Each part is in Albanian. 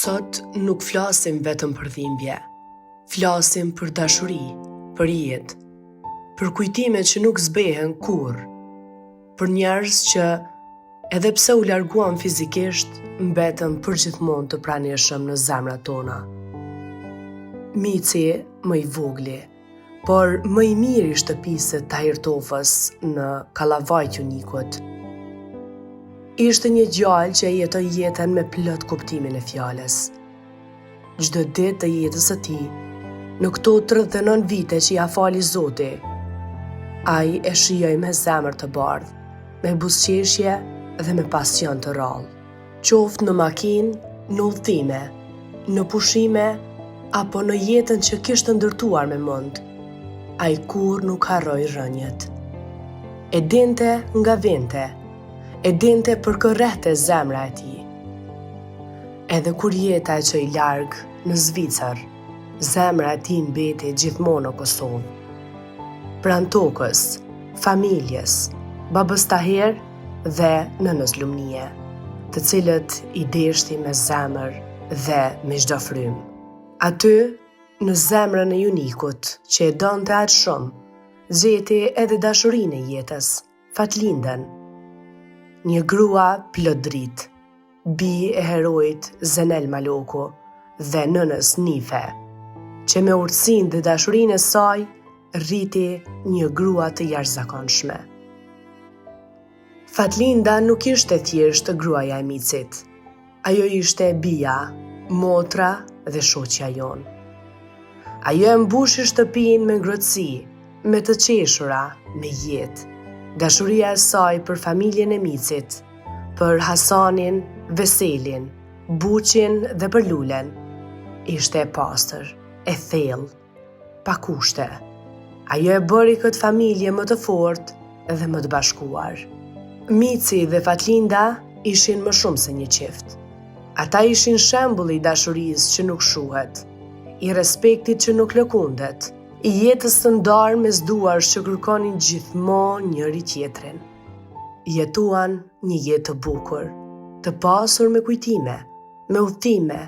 Sot nuk flasim vetëm për dhimbje, flasim për dashuri, për jetë, për kujtimet që nuk zbehen kurrë, për njerëz që edhe pse u larguan fizikisht, mbetën përgjithmonë të pranishëm në zemrat tona. Mici më i vogli, por më i miri i shtëpisë Tahir Tofës në Kallavajt Unikut. Ishte një djalë që jetoi jetën me plot kuptimin e fjalës. Çdo ditë të jetës së tij, në këto 39 vite që ja fali Zoti, ai e shijoi me zemër të bardhë, me buzëqeshje dhe me pasion të rrallë. Qoftë në makinë, në udhëtime, në pushime apo në jetën që kishte ndërtuar me mend, ai kurrë nuk harroi rënjet. E dinte nga vente, e dinte për kërrehte zemra e tij. Edhe kur jeta e çoi larg në Zvicër, zemra e tij mbeti gjithmonë në Kosovë. Pranë tokës, familjes, babës Tahir dhe nënës Lumnie, të cilët i deshti me zemër dhe me çdo frymë. Aty, në zemrën e Unikut, që e donte aq shumë, gjeti edhe dashurinë e jetës, Fatlindën. Një grua plot dritë, bi e heroit Zenel Maloku dhe nënës Nife, që me urtësinë dhe dashurinë e saj rriti një grua të jashtëzakonshme. Fatlinda nuk ishte thjesht gruaja e micit. Ajo ishte bija, motra dhe shoqja jon. Ajo e mbushi shtëpinë me ngrohtësi, me të qeshura, me jetë. Dashuria e saj për familjen e micit, për Hasanin, Veselin, Buqin dhe për Lulen, ishte e pastër, e thellë, pa kushte. Ajo e bëri këtë familje më të fortë dhe më të bashkuar. Mici dhe Fatlinda ishin më shumë se një qift. Ata ishin shembull i dashurisë që nuk shuhet, i respektit që nuk lëkundet, i jetës të ndarë mes duarsh që kërkonin gjithmonë njëri tjetrin. Jetuan një jetë të bukur, të pasur me kujtime, me udhëtime,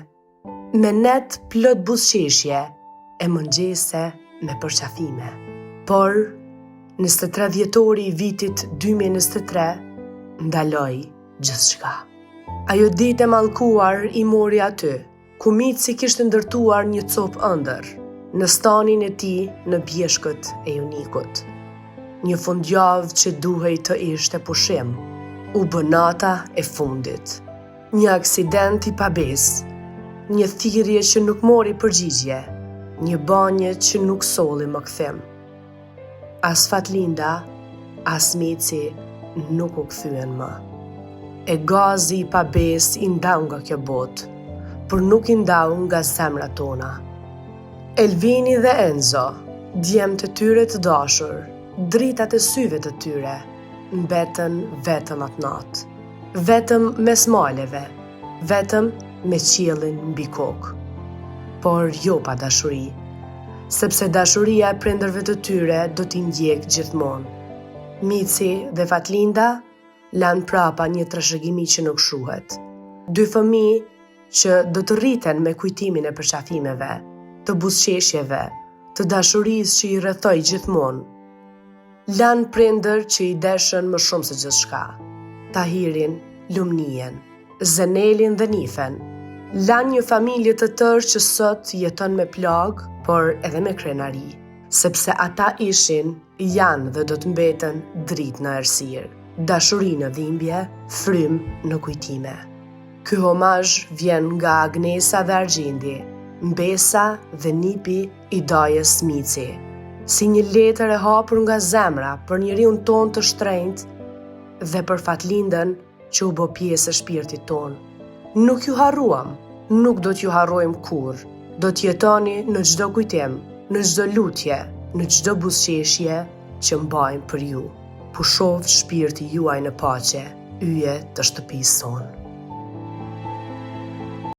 me net plot buzëqeshje e mëngjese me përqafime. Por, 23 dhjetori i vitit 2023, ndaloi gjithçka. Ajo ditë e mallkuar i mori aty, ku mici kishte ndërtuar një copë ëndër, në stanin e tij në bjeshkët e Unikut. Një fundjavë që duhej të ishte pushim, u bë nata e fundit. Një aksident i pabesë, një thirrje që nuk mori përgjigje, një banje që nuk solli më kthim. As Fatlinda, as mici nuk u kthyen më. E gazi i pabesë i ndau nga kjo botë, por nuk i ndau nga zemrat tona. Elvini dhe Enzo, djemtë të tyre të dashur, dritat e syve të tyre, mbetën vetëm atë natë. Vetëm mes maleve, vetëm me qiellin mbi kokë. Por jo pa dashuri, sepse dashuria e prindërve të tyre do t'i ndjek gjithmonë. Mici dhe Fatlinda lanë prapa një trashëgimi që nuk shuhet. 2 fëmijë që do të rriten me kujtimin e përqafimeve, të buzëqeshjeve, të dashurisë që i rrethoi gjithmonë. Lanë prindër që i deshën më shumë se gjithçka. Tahirin, Lumnien, Zenelin dhe Nifen. Lanë një familje të tërë që sot jeton me plagë, por edhe me krenari, sepse ata ishin, janë dhe do të mbeten dritë në errësirë, dashuri në dhimbje, frymë në kujtime. Ky homazh vjen nga Agnesa dhe Argjendi, mbesa dhe nipi i dajës mici, si një letër e hapur nga zemra për njeriun ton të shtrenjtë dhe për Fatlindën që u bë pjesë e shpirtit ton. Nuk ju harruam, nuk do t'ju harrojmë kurrë, do t'jetoni në çdo kujtim, në çdo lutje, në çdo buzëqeshje që mbajmë për ju. Pushoft shpirti juaj në paqe, yje të shtëpisë sonë.